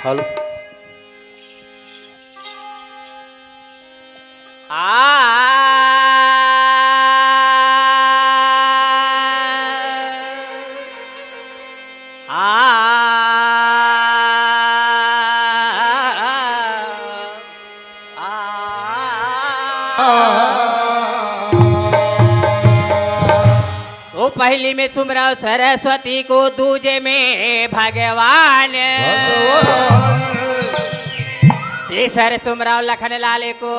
Hello वो पहली में सुमराव सरस्वती को, दूजे में भगवान, तीसरे सुमराव लखन लाले को,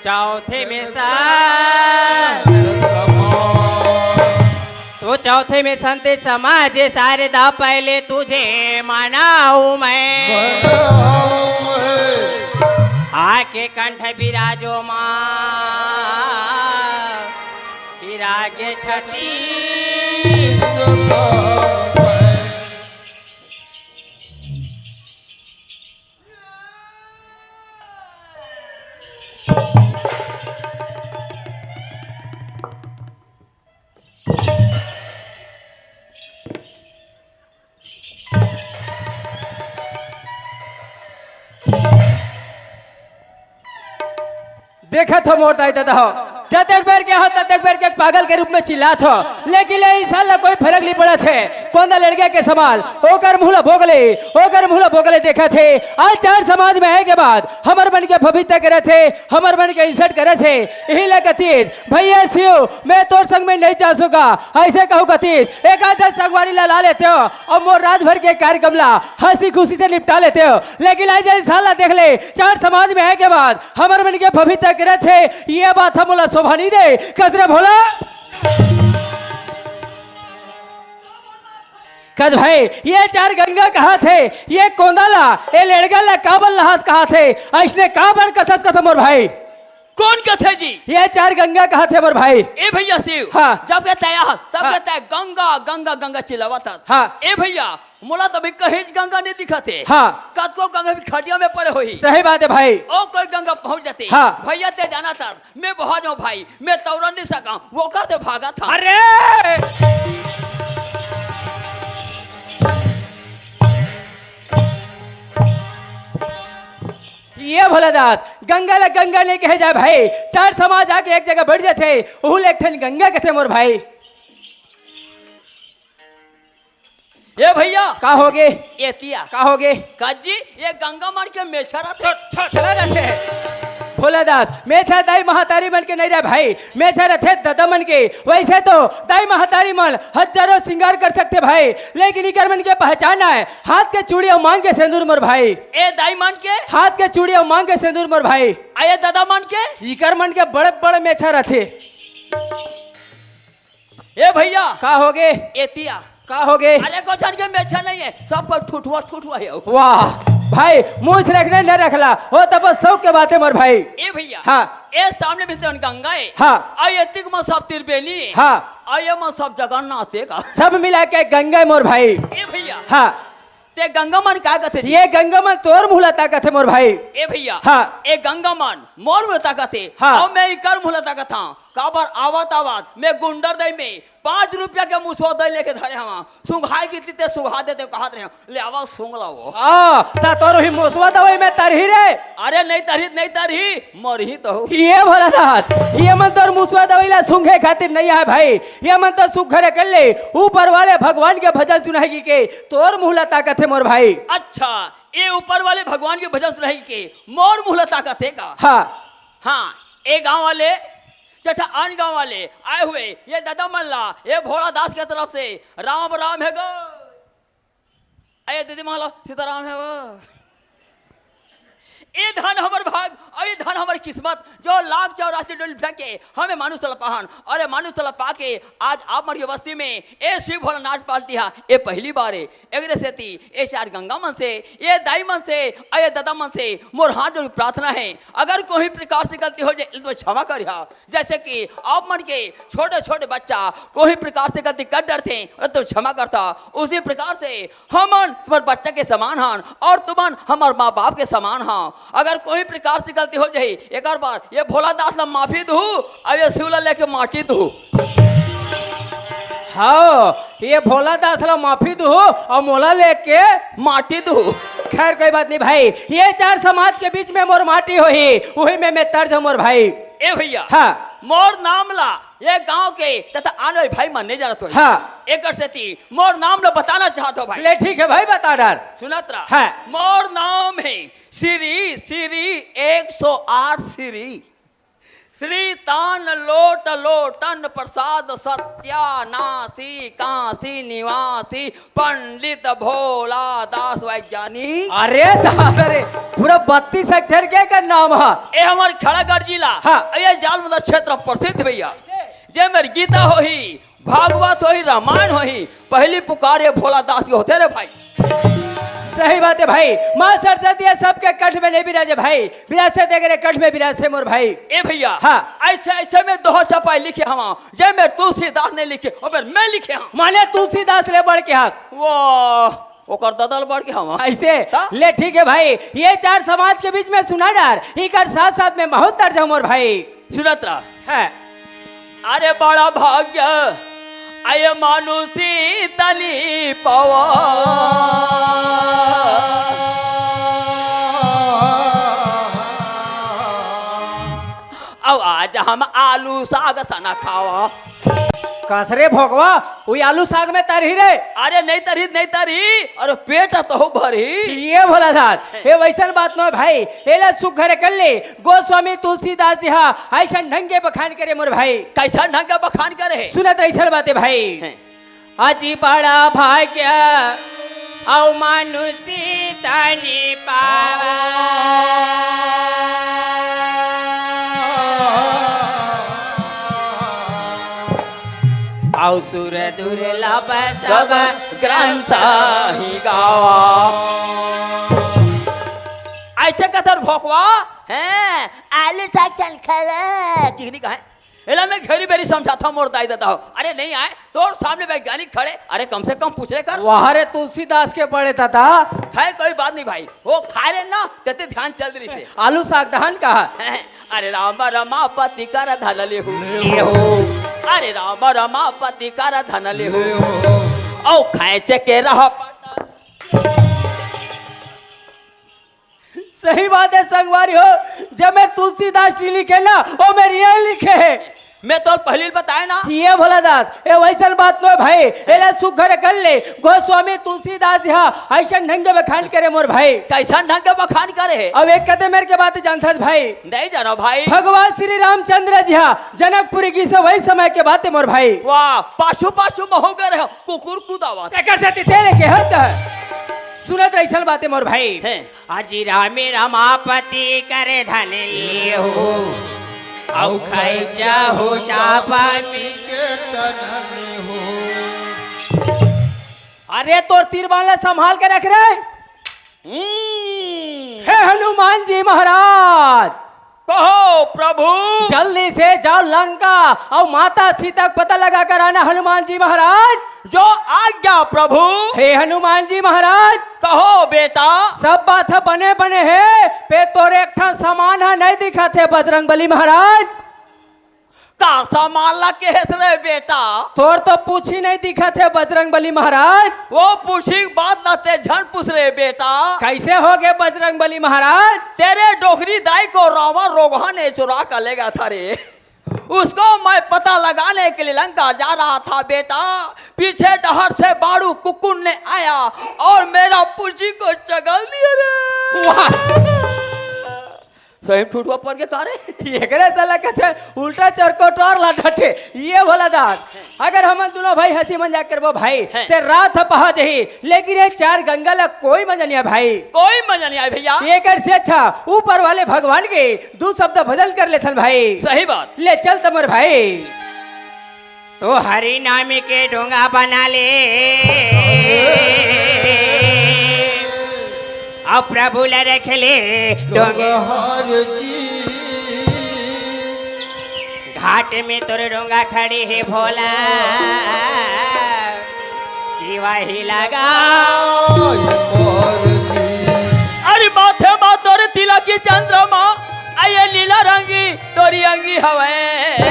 चौथे में तो चौथे में संत समाज शारदा, पहले तुझे मनाऊं मैं, आके कंठ विराजो माँ, विरागे छठी। देखा था मोर दाई दादा हो, जब एक बार क्या हो तब एक बार के पागल के रूप में चिल्लात हो, लेकिन इस साल कोई फर्क नहीं पड़ा थे। कौन दा लड़के के सवाल ओकर मुहला भोगले देखा थे। आज चार समाज में है के बाद हमर बन के भविष्य करे थे, हमर बन के इज्जत करे थे। यही लगतीज भैया शिव मैं तोर संग में नहीं जा सका, ऐसे कहूँ कतीज एक आध संगवारी ला लेते हो और मोर रात भर के कार्यक्रम ला हंसी खुशी से निपटा लेते हो। लेकिन आज साला देख ले चार समाज में है के बाद हमर बन के भविष्य करे थे, ये बात हम बोला शोभा नहीं दे। कसरे भोला कद भाई ये चार गंगा कहा थे, ये कोंदाला ये लड़गला काबल लहाज कहा थे, ऐसने काबर कथस कथा मोर भाई कौन कथे जी? ये चार गंगा कहा थे मोर भाई। ए भैया शिव हाँ। जब कहता है तब हाँ। कहता है गंगा गंगा गंगा चिल्लावा था। हाँ। ए भैया मोला तभी कहीं गंगा नहीं दिखते। हाँ। कद को गंगा भी खटिया में पड़े हुई। सही बात है भाई। ओ कोई गंगा पहुंच जाते। हाँ। भैया ते जाना था मैं बहुत जाऊं भाई, मैं तौरा नहीं सका, वो करते भागा था। अरे ये भोलादास गंगा नहीं कहे जाए भाई, चार समाज आके एक जगह बैठ जाते, उहुल एक ठन गंगा कहते मोर भाई। ये भैया का होगे एतिया का होगे काजी ये गंगा मार के मेछरा थे। चला जाते भोलादास मेछा दाई महातारी मन के नहीं रहे भाई, मेछा रथे दादा मन के। वैसे तो दाई महातारी मन हजारों श्रृंगार कर सकते भाई, लेकिन इकर मन के पहचाना है हाथ के चूड़ी और मांग के सिंदूर मोर भाई। ए दाई मान के हाथ के चूड़ी और मांग के सिंदूर मोर भाई। आये दादा मान के इकर मन के बड़े बड़े मेछा रथे। ए भैया का होगे एतिया का होगे। अरे को छन के मेछा नहीं है, सबको ठुठुआ है। वाह भाई मुंह से रखने न रखला हो तब शौक के बातें मोर भाई। ए भैया हाँ। ए सामने भी तो गंगा है। हाँ। आई एतिक में सब तिरबेली है। हाँ। आई में सब जगन्नाथ का सब मिला के गंगा मोर भाई। ए भैया हाँ। ते गंगा मन क्या कहते थे? ये गंगा मन तोर मुहला ताकत है मोर भाई। ए भैया हाँ। ए गंगा मन मोर में ताकत है। हाँ। और मैं इकर मुहला ताकत था काबर आवत मैं गुंडर दई में 5 रुपया के मुसवा दई लेके धरे हवा सुंघाई की ते सुंघा देते कहत रहे ले आवा सुंघ लाओ। ता तोर ही मुसवा दवाई में तरही रे। अरे नहीं तरही मरही तो हो। ये भला दास ये मन तोर मुसवा दवाई ला सुंघे खातिर नहीं है भाई, ये मन तो सुख करे कर ले ऊपर वाले भगवान के भजन सुनाएगी के तोर मुहला ताकत है मोर भाई। अच्छा ये ऊपर वाले भगवान के भजन सुनाई के मोर मुहला ताकत है का? हाँ ए गांव वाले चाचा आन गांव वाले आए हुए ये दादा मल्ला ये भोला दास के तरफ से राम राम है गो। अये दीदी महला सीताराम है वो। ये धन हमर भाग और ये धन हमर किस्मत जो लाख 84 डोल सके हमें मानुष तला पाहन और मानुष तला पाके आज आप मर बस्ती में ए शिव भोला नाच पालती है। ये पहली बार है एगरे से थी ए चार गंगा मन से ये दाई मन से अये दादा मन से मोर हाथ जोड़ प्रार्थना है अगर कोई प्रकार से गलती हो जाए तो क्षमा करिया। जैसे कि आप मन के छोटे छोटे बच्चा कोई प्रकार से गलती कर डरते तो क्षमा करता, उसी प्रकार से हमन तुम्हारे बच्चा के समान हन और तुमन हमारे माँ बाप के समान हाँ। अगर कोई प्रकार से गलती हो जाए एक बार ये भोला दास ला माफी दू और ये शिवला लेके माटी दू। हाँ ये भोला दास ला माफी दू और मोला लेके माटी दू। खैर कोई बात नहीं भाई, ये चार समाज के बीच में मोर माटी हो ही वही में मैं तर्ज मोर भाई। ए भैया हाँ। मोर नाम ला ये गांव के तथा आने भाई मन नहीं जानत हो। हाँ। एक से थी मोर नाम लो बताना चाहते हो भाई। ले ठीक है भाई बता डाल। सुनत रहा। हाँ। मोर नाम है श्री 108 श्री श्री तान लोट लोटन प्रसाद सत्यानासी काशी निवासी पंडित भोला दास वैज्ञानिक। अरे दास रे पूरा 32 अक्षर के नाम है। ये हमारे खड़ागढ़ जिला हाँ। ये जालमदा क्षेत्र प्रसिद्ध भैया। जे मेरी गीता होही, भागवत होही, रामायण होही, पहली पुकार ये भोला दास के होते रे भाई। सही बात है भाई। माँ सरस्वती सबके कंठ में नहीं विराजे भाई, विरासत देखे कंठ में विराजे मोर भाई। ए भैया हाँ। ऐसे ऐसे में दोहा चपाई लिखे हम जय मेरे तुलसीदास ने लिखे और मैं लिखे हम। माने तुलसीदास ले बढ़ के हाथ वाह ओकर ददल बढ़ के हम ऐसे हाँ? ले ठीक है भाई। ये चार समाज के बीच में सुना डार इकर साथ साथ में बहुत दर्ज मोर भाई। सुनत रहा है अरे बड़ा भाग्य आय मानुषी तली पवा अब आज हम आलू साग सना खावा। कसरे भोगवा वही आलू साग में तरही रे। अरे नहीं तरी अरे पेट तो भरी। ये भोला दास ये वैसन बात न भाई। एला सुख घर कर ले गोस्वामी तुलसीदास जी हा ऐसा ढंगे बखान करे मोर भाई। कैसा ढंग का बखान करे सुनत ऐसा बातें भाई। अजी बड़ा भाग्य औ मानुषी तनी पावा औ सुर दुर्लभ सब ग्रंथ ही गावा। ऐसे कथर भोकवा हैं आलू साग चल खावा टिकनी का है। एला मैं घेरी बेरी समझाता मोर दाई देता हूँ। अरे नहीं आए तो सामने वैज्ञानिक खड़े, अरे कम से कम पूछ ले कर। वहाँ रे तुलसीदास के पड़े था है कोई बात नहीं भाई, वो खा रहे ना तेते ध्यान चल रही से। आलू साग दहन कहा। अरे राम रमापति कर धन ले अरे राम रमापति कर धन ले ओ खैच के रह सही बात है संगवारी हो। जब मैं तुलसीदास जी लिखे ना वो मेरी ये लिखे है। मैं तो पहले बताया ना ये भोला दास ये वैसन बात नो भाई। एला सुख घर कर ले गोस्वामी तुलसीदास जी हा ऐसा ढंग बखान करे मोर भाई। कैसा ढंग के बखान करे। अब एक कहते मेरे के बात जानता है भाई। नहीं जानो भाई। भगवान श्री रामचंद्र जी हा जनकपुरी की से वही समय के बातें मोर भाई। वाह पाछू पाछू महू कर कुकुर कुदावा तेरे के हद है। सुनत ऐसा बातें मोर भाई। अजी रामे रमापति करे धन लिए हो औ खैचा हो चापा के तनन हो। अरे तोर तीर बांधला संभाल के रख रहे। हे हनुमान जी महाराज कहो प्रभु जल्दी से जाओ लंका और माता सीता को पता लगा कर आना। हनुमान जी महाराज जो आज्ञा प्रभु। हे हनुमान जी महाराज कहो बेटा। सब बात बने बने है पे तोरे एक ठा सामान है नहीं दिखा थे बजरंग बली महाराज। का सामान के रे बेटा। तोर तो पूछी नहीं दिखा थे बजरंग बली महाराज। वो पूछी बात लाते झन पूछ रहे बेटा। कैसे हो गए बजरंग बली महाराज। तेरे डोगरी दाई को रावण रोगहा ने चुरा कर ले गया था रे। उसको मैं पता लगाने के लिए लंका जा रहा था बेटा। पीछे डहर से बाड़ू कुकुर ने आया और मेरा पूछी को चगल दिया रे। सही ठूठवा पर के कारे एकरे साला कहते उल्टा चरकोटोर लाठे। ये भोला दास अगर हम दोनों भाई हंसी मजाक करबो भाई ते रात पहा जही लेकिन ये चार गंगा ला कोई मजा नहीं है भाई। कोई मजा नहीं आया भैया। एक से अच्छा ऊपर वाले भगवान के दो शब्द भजन कर लेथन भाई। सही बात। ले चल तमर भाई तो हरि नाम के डोंगा बना ले और प्रभु ला रख ले डोंगे हर जी घाट में तोरे डोंगा खड़ी है भोला कि वही लगा। अरे माथे मा तोरे तिलक की चंद्रमा आये लीला रंगी तोरी अंगी हवे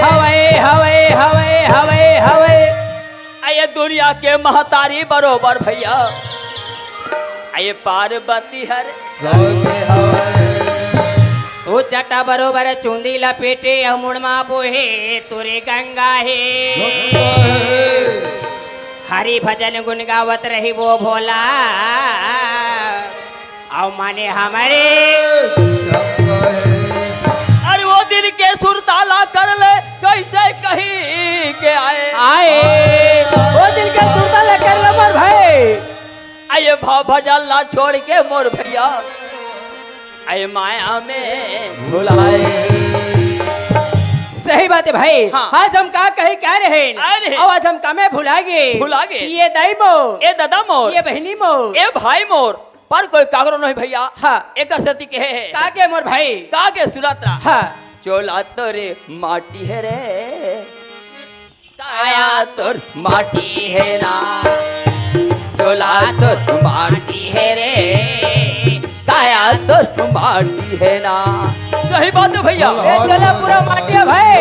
हवे हवे हवे हवे हवे आये दुनिया के महतारी बरोबर भैया। आये पार्वती हर ओ चटा बरोबर चुंदी लपेटे मुड़मा बोहे तोरे गंगा है। हरि भजन गुन गावत रही वो भोला आओ माने हमारे। अरे वो दिल के सुर ताला आये भाव भजल ना छोड़ के मोर भैया आये माया में भुलाए। सही बात है भाई। हाँ। आज हम का कहे कह रहे अरे। और आज हम का में भुला गए ये दाई मोर ए दादा मोर ये बहनी मोर ए भाई मोर पर कोई कागरो नहीं भैया। हाँ। एक सती के है का के मोर भाई का के सुरत्रा हाँ चोला तोरे माटी है रे काया तोर माटी है ना चोला तोर माटी है रे काया तोर माटी है ना। सही बात है भैया। ये चला पूरा माटी है भाई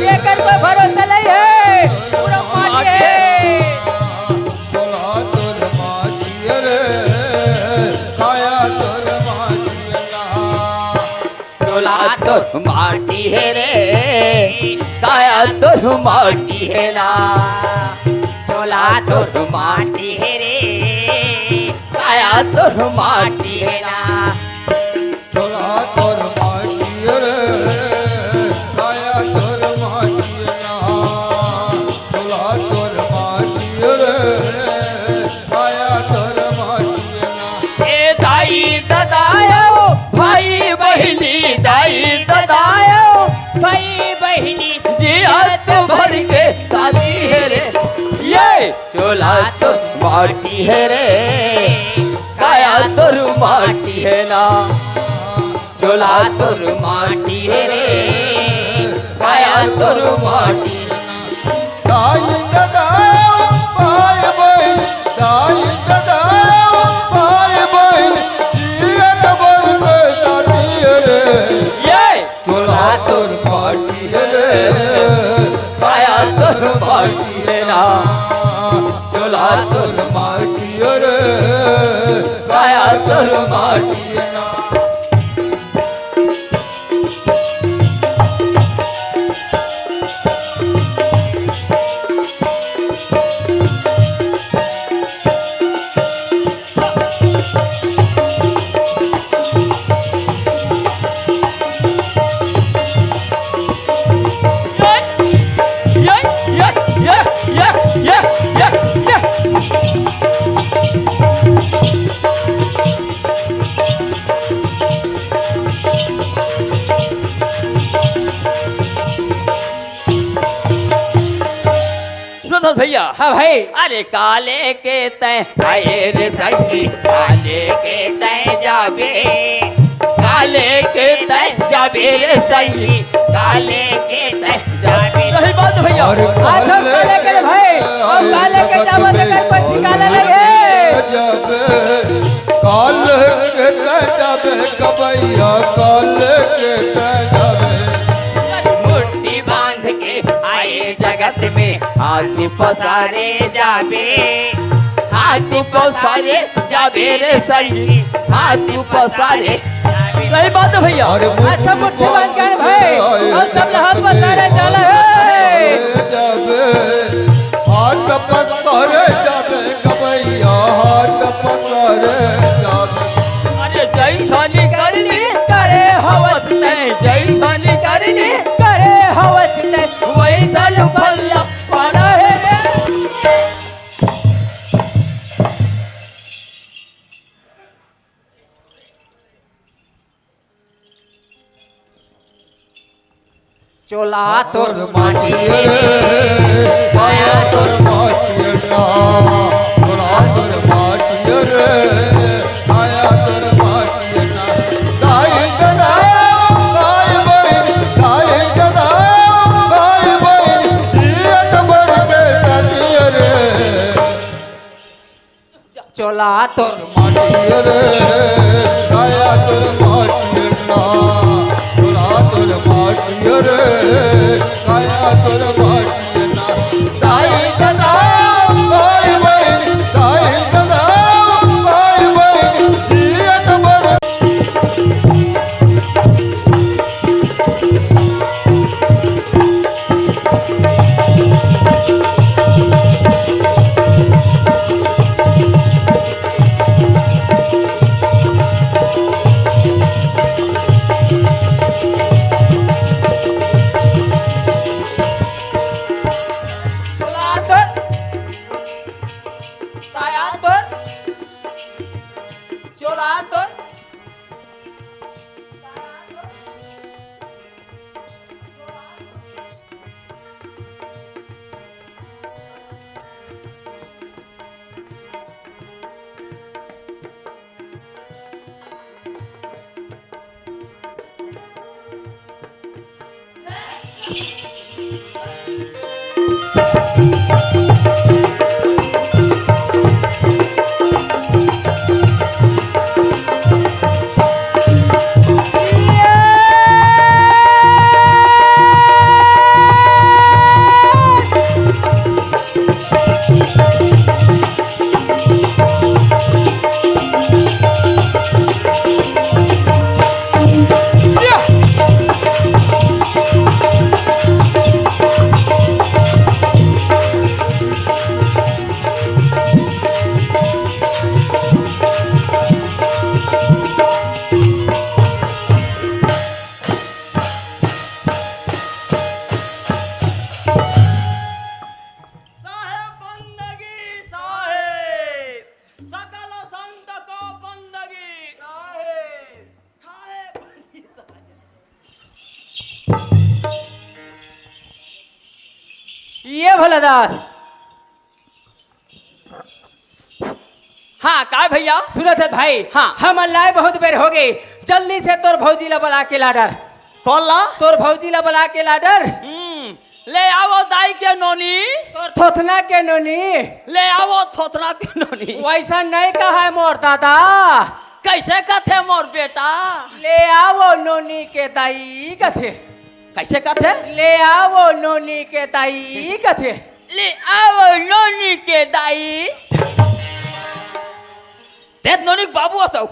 ये कर कोई भरोसा नहीं है पूरा माटी है। चोला तोर माटी रे काया तोर माटी ना चोला तोर माटी है रे काया तोर माटी है ना चोला तोर माटी है रे काया तोर माटी है ना। चोला तोर माटी रे काया तोर माटी ना चोला तोर माटी रे काया तोर माटी ना। ए दाई ददायो भाई बहिनी दाई ददायो भाई बहनी जियात भर के शादी है रे ये चोला तो माटी है रे काया तोर माटी है ना चोला तोर माटी है रे काया तोर माटी दाई ददायो भाई बहन दाई ददायो भाई बहन जियत भर के शादी रे ये चोला तोर माटी रे काया तोर माटी है ना चोला तोर माटी रे काया तोर माटी ना। सुनो भैया। हाँ भाई अरे काले के तय आए रे संगी काले के तय जाबे काले के तय जाबे रे संगी काले के तय जाबे। सही बात भैया। और आज हम काले के भाई और काले के जावा तक कोई ठिकाना नहीं है। जब काल के जब कबैया काल के जब मुट्ठी बांध के आए जगत में हाथी पसारे जाबे हाथी पसारे जाबे रे संगी हाथी पसारे जाबे। सही बात है भैया। आज हम मुट्ठी बांध के आए भाई और सब हाथ पसारे चले है। जब हाथ पसारे जब कबैया हाथ पसारे जब अरे जैसानी करनी करे हवस तय जैसानी करनी करे हवस ते वैसन फल पाना है रे। चोला तोर माटी रे काया तोर माटी ना चोला तोर माटी रे काया तोर माटी ना। दाई ददायो भाई बहन दाई ददायो भाई बहन जियत भर के शादी रे चोला तो माटी रे काया तोर माटी ना चोला तोर माटी रे काया तोर माटी ना। दाई ददायो भाई बहन दाई ददायो भाई बहन जियत भर साहेब बंदगी साहेब, सकल संत को बंदगी साहेब, साहेब बंदगी साहेब। ये भोलादास हाँ का भैया सुनत है भाई। हाँ। हम अल्लाह बहुत बेर हो गई, जल्दी से तोर भौजी ला बुला के लाडर, कौन ला? तोर भौजी ला बुला के लाडर, ले आओ दाई के नोनी, तोर थोथना के नोनी। ले आओ थोथना के नोनी। वैसा नहीं कहा है मोर दादा, कैसे कथे मोर बेटा? ले आओ नोनी के दाई कथे, कैसे कथे? ले आओ नोनी के दाई कथे। ले आओ नोनी के दाई। देख नोनी बाबू असो।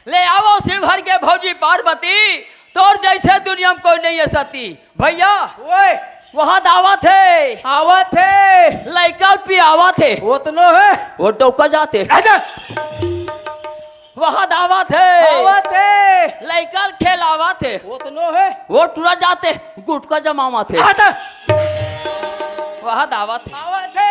ले आओ शिवहर के भौजी पार्वती, तोर जैसे दुनिया में कोई नहीं है सती। भैया ओए वहाँ दावत है, आवत है, लड़का पियावत है, उतनो है, वो डौका जाते। वहाँ दावत है, आवत है, लड़का खेलावत है, उतनो है, वो टूरा जाते गुटका जमावत है। आता वहाँ दावत है। आवत है।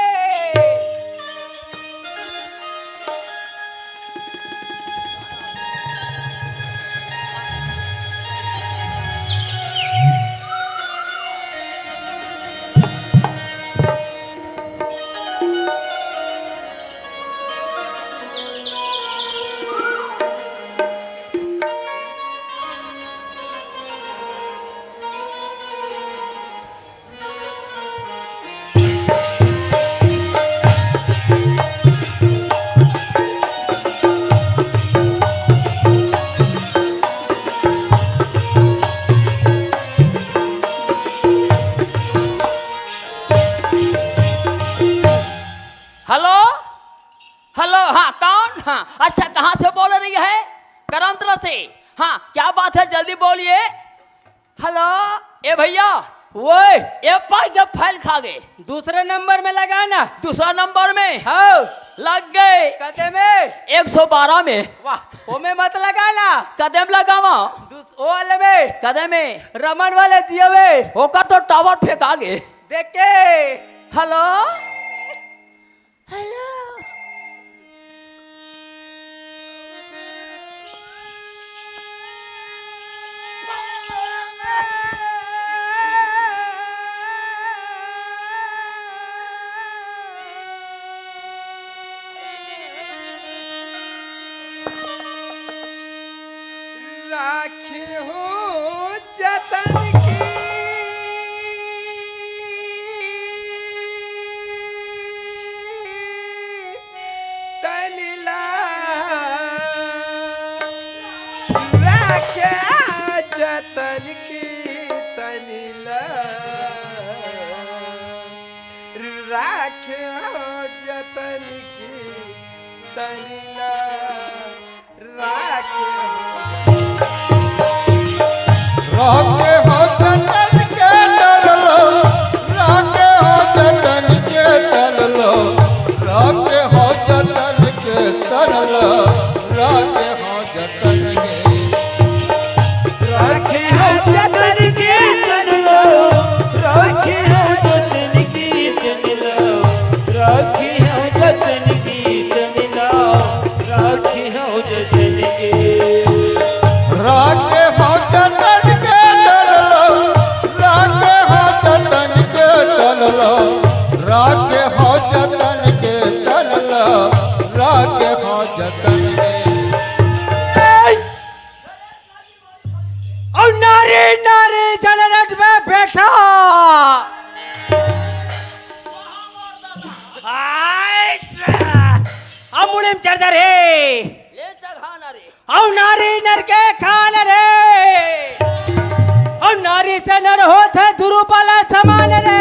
हेलो हेलो, हाँ कौन? हाँ अच्छा, कहाँ से बोल रही है? करंतला से। हाँ क्या बात है, जल्दी बोलिए। हेलो ए भैया, ओए ए पर जब फैल खा गए, दूसरे नंबर में लगाना। दूसरा नंबर में हाँ लग गए, कदे में, 112 में। वाह ओमे मत लगाना, कदम लगावा, ओ वाले में, कदम में रमन वाले जियो में होकर तो टावर फेंका गए। देख के। हेलो हेलो, राखी हूँ जतन की, तनीला राखे जतन की, तनीला राखे जतन की, तनीला राखे। राखे हो जतन के तरलो, राखे हो जतन के तरलो, राखे हो जतन के तरलो, राखे हो जतन के, राखे हो जतन के तन लो, राखे हो जतन की तन लो, राखे हो जतन की तन लो, राखे हो जतन के। राखे हो जतन के तरलो, राखे हो जतन के तरलो, राखे हो जतन के तरलो, राखे हो जतन के। और नारे नारे जनरट में बैठा में चढ़ जा रे ले चढ़ा ना रे औ नारी नर के खान रे और नारी से नर होत है दुरुपला समान रे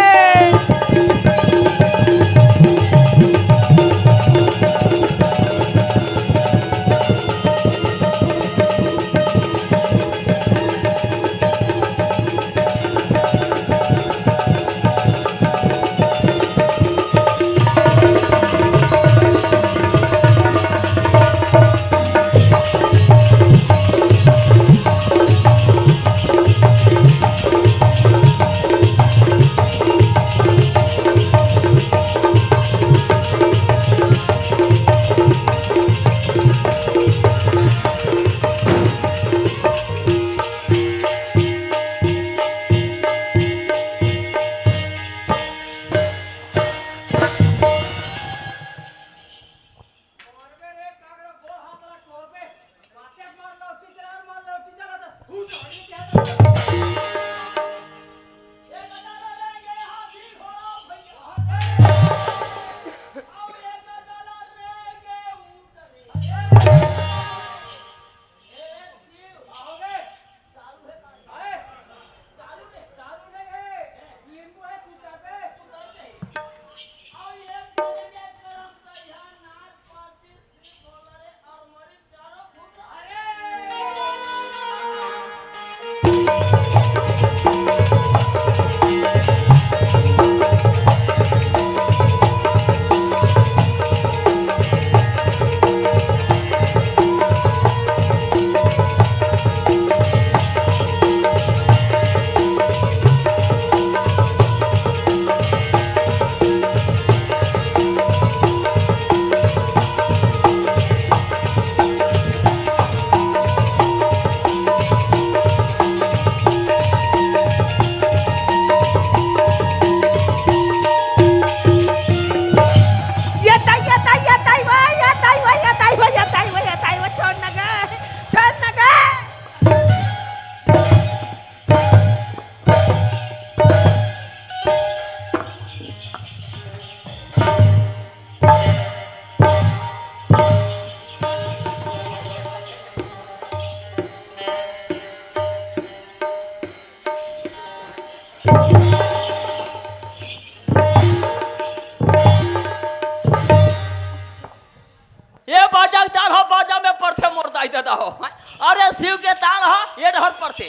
अरे शिव के ताल हो ये डहर पड़ते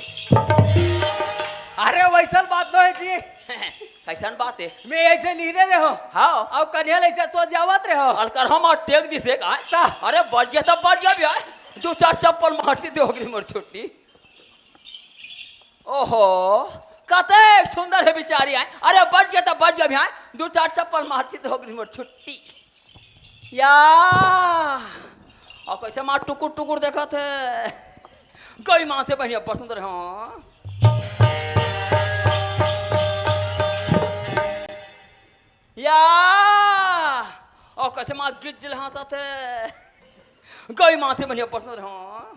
अरे वैसल बात no है जी कैसन बात है मैं ऐसे नीरे रहे हो हाँ अब कन्हैया ऐसे सो जावत रहे हो अलकर हम और टेक दिसे का ता। अरे बढ़ गया तो बढ़ गया भी है दो चार चप्पल मारती दे होगी मोर छुट्टी ओहो कते सुंदर है बिचारी है अरे बढ़ गया तो बढ़ गया भी है दो चार चप्पल मारती दे होगी मोर छुट्टी या और कैसे मार टुकुर टुकुर देखा थे कोई माँ से बढ़िया पर सुंदर हाँ या और कैसे माँ गिज जल हाँ साथे कोई माँ से बढ़िया पर सुंदर हाँ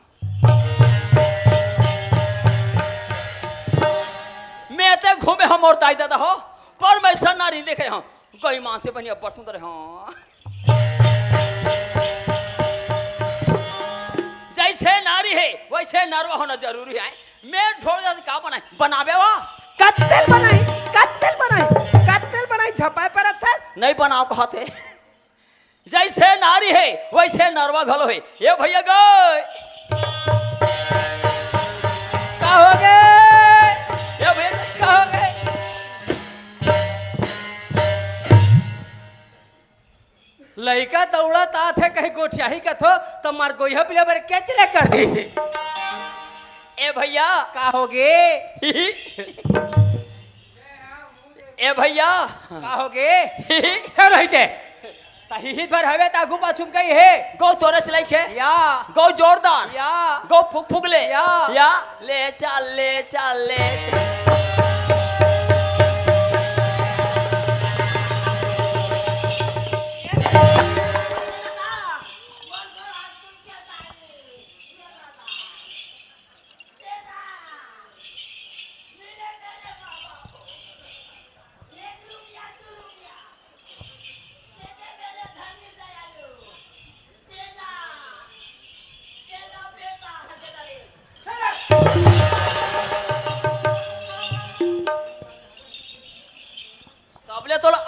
मैं ते घूमे हम और ताई दादा हो पर मैं सन्नारी देखे हाँ कोई माँ से बढ़िया पर सुंदर हाँ जैसे नारी है वैसे नरवा होना जरूरी है मैं थोड़ा का बनाए बनावे वा कत्तल बनाई झपाए पर अथस नहीं बनाओ कहा थे जैसे नारी है वैसे नरवा घलो है ये भैया गए का हो गए ये भैया का हो गए लड़का दौड़ा ता थे कहीं गोठियाही का थो तो मार गोइहा पिला बर क्या चले कर दी से ए भैया का हो गे ए भैया का हो गे हे रहते ताही भर हवे तागु पाछुम कई है गो तोरे से लाइक है या गो जोरदार या गो फुक फुक ले या ले चल ले चल ले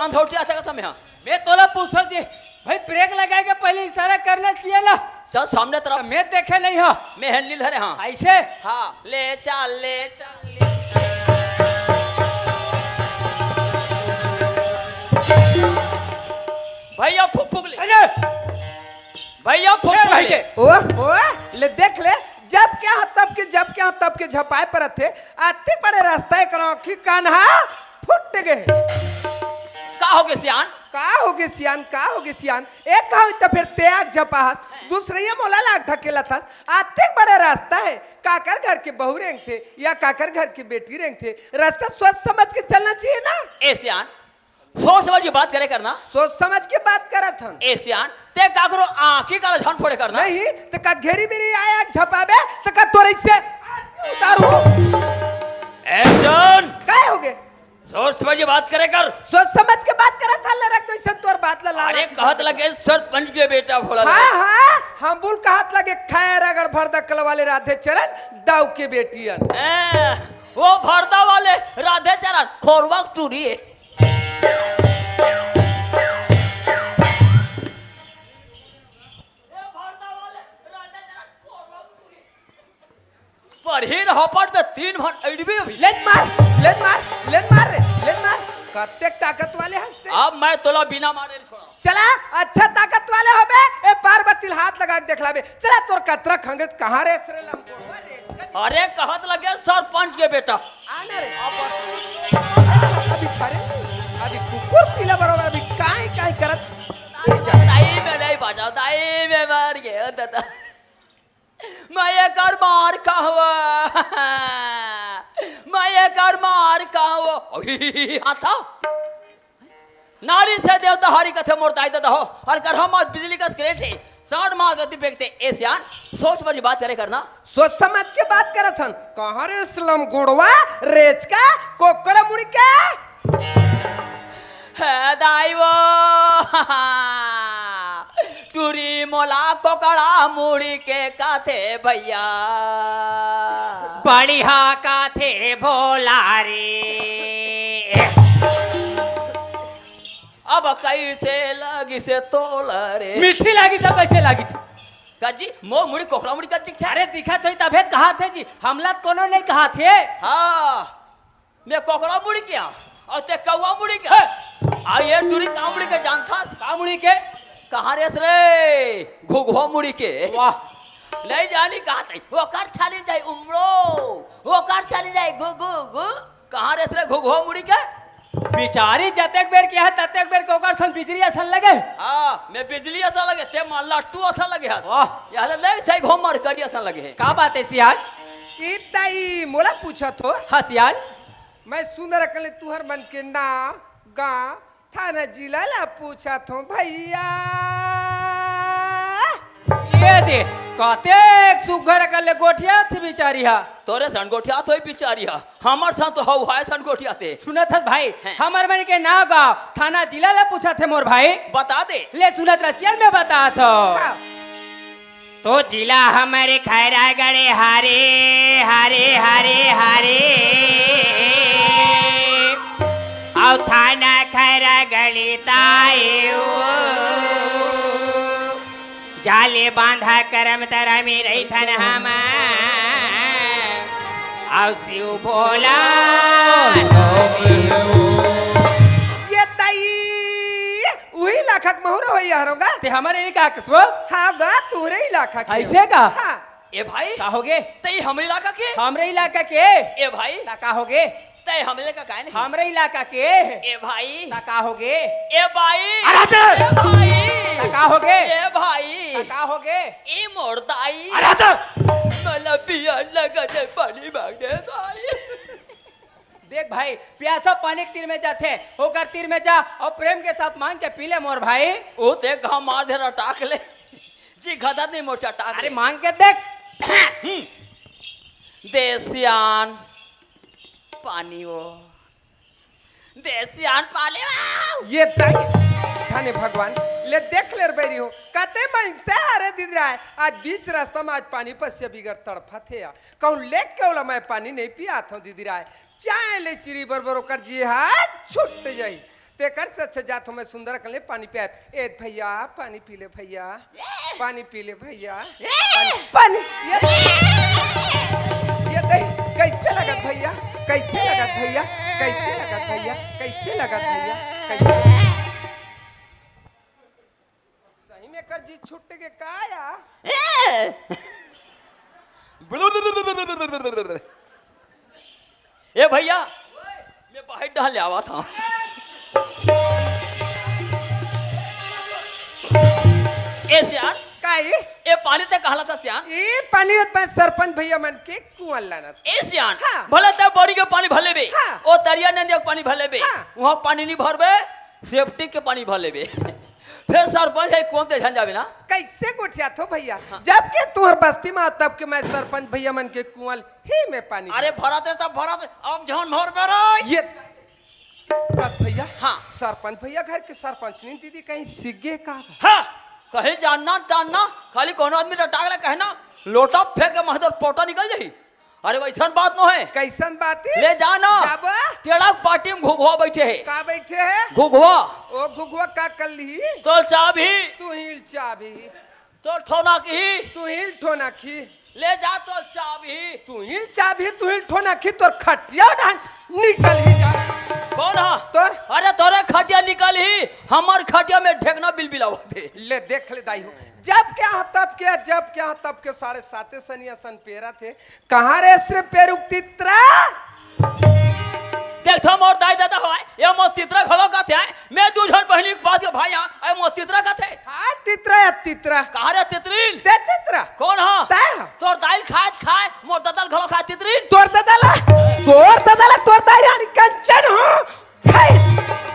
अंधौटिया से कहता मैं हाँ मैं तोला पूछो जी भाई ब्रेक लगाए के पहले इशारा करना चाहिए ना चल सामने तरफ मैं देखे नहीं हो मैं हैंडल धरे हाँ ऐसे हाँ ले चल ले चल भैया फूक फूक ले अरे भैया फूक ए फूक भाई ले के ओ ले देख ले जब क्या हो तब के जब क्या हो तब के झपाए पर थे आते बड़े रास्ता करो कि कान्हा फुट गए का हो गए सियान का होगे सियान का होगे सियान एक कहा तो फिर त्याग जपास दूसरे ये मोला लाग ढकेला था आते बड़े रास्ता है काकर घर के बहू रेंग थे या काकर घर की बेटी रेंग थे रास्ता सोच समझ के चलना चाहिए ना ए सियान सोच समझ के बात करे करना सोच समझ के बात करत हम ए सियान ते का करो आंखी काला झन फोड़े करना नहीं तो का घेरी मेरी आया झपाबे तो का तोरे से उतारू ए सियान काय हो गए सोच समझ के बात करे कर सोच समझ के बात करत हल रख तो इसन तोर बात ला अरे कहत लगे सरपंच के बेटा भोला हाँ हाँ हम बुल कहत लगे खैर अगर भरदा कल वाले राधे चरण दाऊ के बेटियन वो भरदा वाले राधे चरण खोरवा टूरी है पढ़ी हपट पे 3 भर अड़बी अभी लेन मार लेन मार लेन मार रे लेन मार कत्ते ताकत वाले हंसते अब मैं तोला बिना मारे नहीं छोड़ा चला अच्छा ताकत वाले होबे ए पार्वती हाथ लगा के देखलाबे चला तोर कतरा खंगत कहां रे सरे लंबोड़वा रे अरे कहत लगे सरपंच के बेटा आना रे अभी खरे अभी कुकुर पीला बरोबर अभी काई काई करत दाई में नहीं बाजा दाई में मार गया दादा मैं ये कर मार का हुआ मैं ये कर मार का हुआ आता नारी से देवता हरी कथे मोड़ता दादा हो और कर हम आज बिजली का स्क्रेच है 60 मार गति फेंकते ए सियान सोच पर बात करे करना सोच समझ के बात करत हन कहां रे इस्लाम गोड़वा रेच का कोकड़ा मुड़ी के है दाई वो टूरी मोला कोकड़ा मुड़ी के काथे भैया बढ़िया का थे भोला रे अब कैसे लगी से तोल रे मीठी लागी तो कैसे लागी थी काजी मो मुड़ी कोकड़ा मुड़ी का दिख अरे दिखा तो तबे कहा थे जी हमला कोनो नहीं कहा थे हाँ मैं कोकड़ा मुड़ी किया और ते कौवा मुड़ी क्या आ ये टूरी का मुड़ी के जानता कामुड़ी के कहाँ रेस रे घुघो मुड़ी के वाह नहीं जानी कहा था वो कर चली जाए उमरो वो कर चली जाए गु गु गु कहाँ रेस रे घुघो मुड़ी के बिचारी जतेक बेर के है ततेक बेर को ओकर सन बिजली असन लगे हाँ मैं बिजली ऐसा लगे ते मान लट्टू ऐसा लगे है वाह यार ले सही घुमर करी ऐसा लगे है का बात है सियाल ई ताई मोला पूछत हो हाँ सियाल मैं सुन रखले तुहर मन के नाम गांव थाना जिला ला पूछा थो भैया ये दे कहते सुघर कर ले गोठिया थी बिचारी हा तोरे सन गोठिया तो बिचारी है हमार सन तो हव है सन गोठिया थे सुनत हस भाई हैं। हमर मन के नाव गाँव थाना जिला ला पूछा थे मोर भाई बता दे ले सुनत रसियल में बता थो तो जिला हमारे खैरा गड़े हारे हारे हारे हारे और थाना खैरा गली ताए जाले बांधा करम तरा में रही थन हम और शिव भोला ये ताई वही लाखक मोहर होई हरोगा ते हमारे नहीं कहा किसको हाँ गा तुहरे इलाका के ऐसे का हाँ ए भाई का होगे तई हमरे इलाका के हमरे इलाका के ए भाई का होगे तई हमरे का काहे नहीं हमरे इलाका के ए भाई का होगे ए भाई अरे ते! ए भाई का होगे ए भाई का होगे ए मोरदाई अरे तो मला पिया लगा दे पानी मांगे भाई देख भाई प्यासा पानी के तीर में जाते होकर तीर में जा और प्रेम के साथ मांग के पी ले मोर भाई ओ ते घा मार दे टाक ले जी गदा नहीं मोर्चा टाक अरे मांग के देख देसियान पानी वो देसियान पानी वो ये ताई धन्य भगवान ले देख ले बेरी हो कते मैं से अरे दीदी राय आज बीच रास्ता में आज पानी पर से बिगड़ तड़फा थे या कहूँ लेक के वाला मैं पानी नहीं पिया था दीदी राय चाय ले चिरी बरबर कर जी हाथ छूट जाई तेकर से अच्छा जात हमें सुंदर कले पानी पिया ए भैया पानी पी ले भैया पानी पी ले भैया पानी ये दही कैसे लगा भैया कैसे लगा भैया कैसे लगा भैया कैसे लगा भैया कैसे सही में कर जी छुट के काया ए भैया मैं बाहर डाल ले आवा था ए सियान काई ए पानी से कहला था सियान ये पानी में सरपंच भैया मन के कुआं लाना था ए सियान हाँ। भले तब बोरी के पानी भले बे हाँ। ओ तरिया नदी के पानी भले बे हाँ। वहां पानी नहीं भरबे सेफ्टी के पानी भले बे फिर सरपंच है कौन ते झंझावे ना कैसे गुठिया थो भैया जबकि तुहर बस्ती में तब के मैं सरपंच भैया मन के कुआं ही में पानी अरे भराते सब भराते अब जहन भर पे ये बस भैया हाँ। सरपंच भैया घर के सरपंच नहीं दीदी कहीं सिगे का हाँ कहीं जानना जानना खाली कोनो आदमी टागला कहना लोटा फेंक के महदर पोटा निकल जाई अरे वैसा बात न है कैसन बात है ले जाना जाबा टेढ़ा पार्टी में घुघुआ बैठे है का बैठे है घुघुआ ओ घुघुआ का कर ली तो चाबी तू हिल चाबी तो ठोना की तू हिल ठोना खी ले जा तो चाबी तू हिल ठोना खी तोर खटिया डाल निकल ही जा कौन है तोर अरे तोरे खटिया निकल ही हमार खटिया में ढेकना बिलबिलावा थे ले देख ले दाई हो जब क्या हो तब क्या जब क्या हो तब के 7:30 सनिया सन पेरा थे कहाँ रे सिर्फ पेरुक तित्रा देख तो मोर दाई दादा हो ये मोर तितरा खलो का थे मैं दू जन पहली के पास के भाई आ मोर तितरा का थे हाँ तित्रा या तित्रा कहा रे तितरील ते तित्रा कौन है ताय हा? तोर दाइल खाए मोर दादल खलो खाए तितरील तोर दादा ताई रानी कंचन हो खाई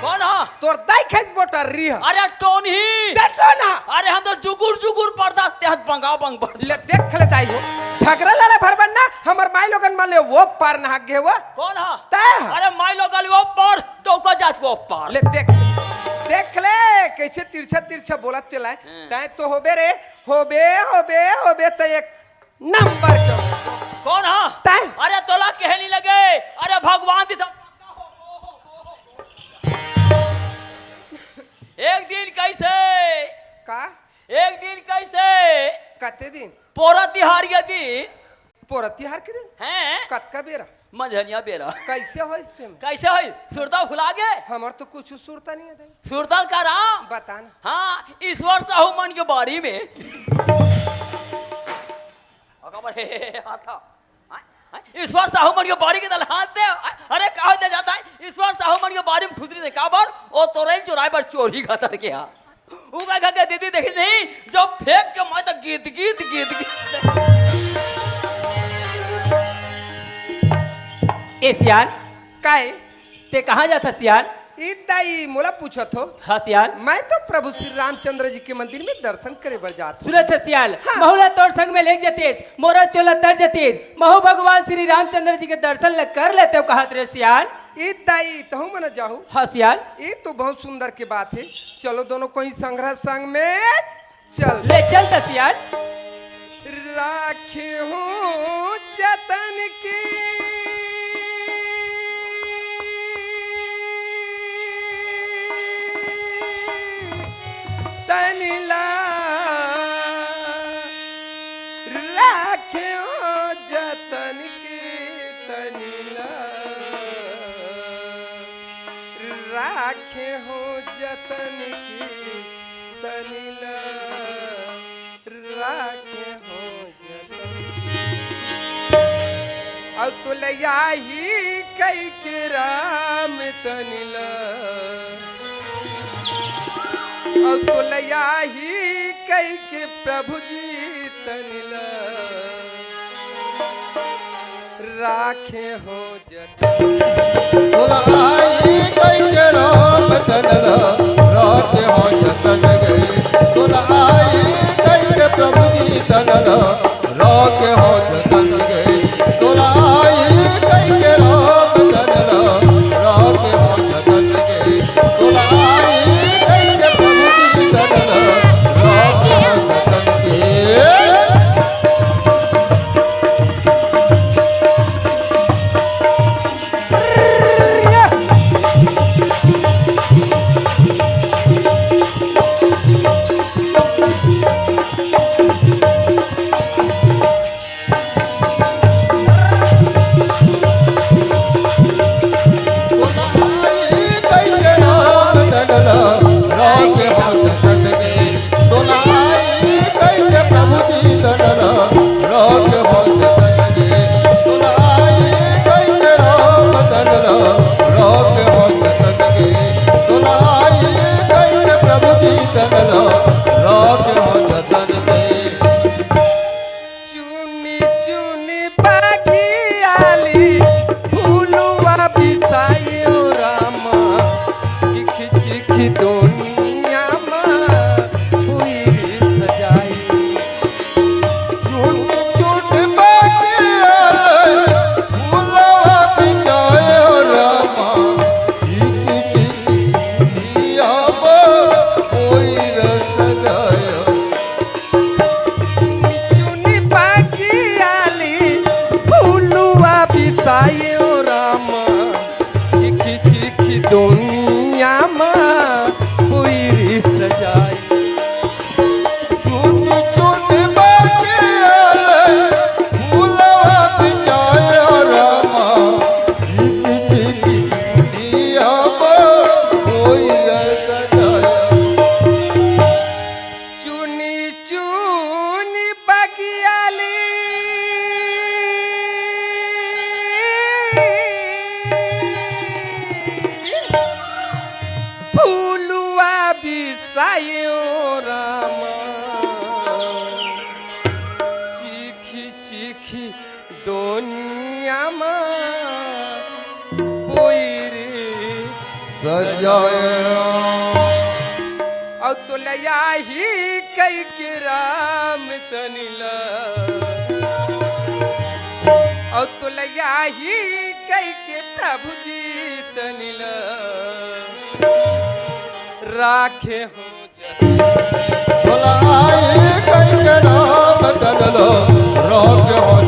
कौन है तोर दाई खाई बोटर री है अरे टोनी देखो ना अरे हम तो जुगुर पड़ता तेहत बंगा बंग पड़ ले देख ले दाई हो झगड़ा लड़े भरबन ना हमर माई लोगन मान ले वो पार ना गे हुआ कौन है ताय हा? अरे माई लोग गली ऊपर टोका जाच को ऊपर ले देख ले कैसे तिरछा बोलत चला ताय तो होबे तो एक नंबर के कौन है ताय अरे तोला कहनी लगे अरे भगवान दी एक दिन कैसे कते दिन पोरा तिहार के दिन पोरा तिहार के दिन हैं कत का बेरा मंझनिया बेरा कैसे हो इसके में कैसे होई सुरता फुला गे हमार तो कुछ सुरता नहीं है दाई सुरताल का राम बताना हाँ ईश्वर साहू मन के बारी में ईश्वर साहू मन के बारी के दल हाथ दे अरे कहा दे जाता है ईश्वर साहू मन के बारी में खुदरी से काबर ओ तोरेल चुराए पर चोरी खतर के हा उ का के दीदी देखी नहीं जब फेंक के मैं तो गीत ए सियान काहे ते कहाँ जाता सियान ई दाई मोला पूछत हो हाँ सियान मैं तो प्रभु श्री रामचंद्र जी के मंदिर में दर्शन करे बर जात सुनत है सियाल हाँ। महुला तोर संग में लेक जतीस मोरा चोला तर जतीस महु भगवान श्री रामचंद्र जी के दर्शन ल कर लेते हो कहत रे सियाल ई दाई तो मन जाहू हाँ सियाल ये तो बहुत सुंदर की बात है चलो दोनों कोई संग्रह संग में चल ले चलता सियाल राखे हूँ जतन की तनिला राखे हूँ जतन की तनिला राखे हूँ जतन की तनिला राखे हूँ जतन और तुलया ही कई के राम तनिला और तुलया ही कई के प्रभु जी तनिला राखे हो जतन तुलाई कई के राम तनला राखे हो जतन गए तुलाई कई के प्रभु जी तनला राखे हो जतन गए तुलाई कई के राम तनला राखे हो जतन गए तुलाई कई के प्रभु जी तनला राखे हो जतन गए सायो राम चीखी चीखी दुनिया में कोई रे सजाए और तो लया ही कई के राम तनिला और तो लया ही कई के प्रभु जी तनिला राखे हो बोलाई कई के राम तनलो राखे हो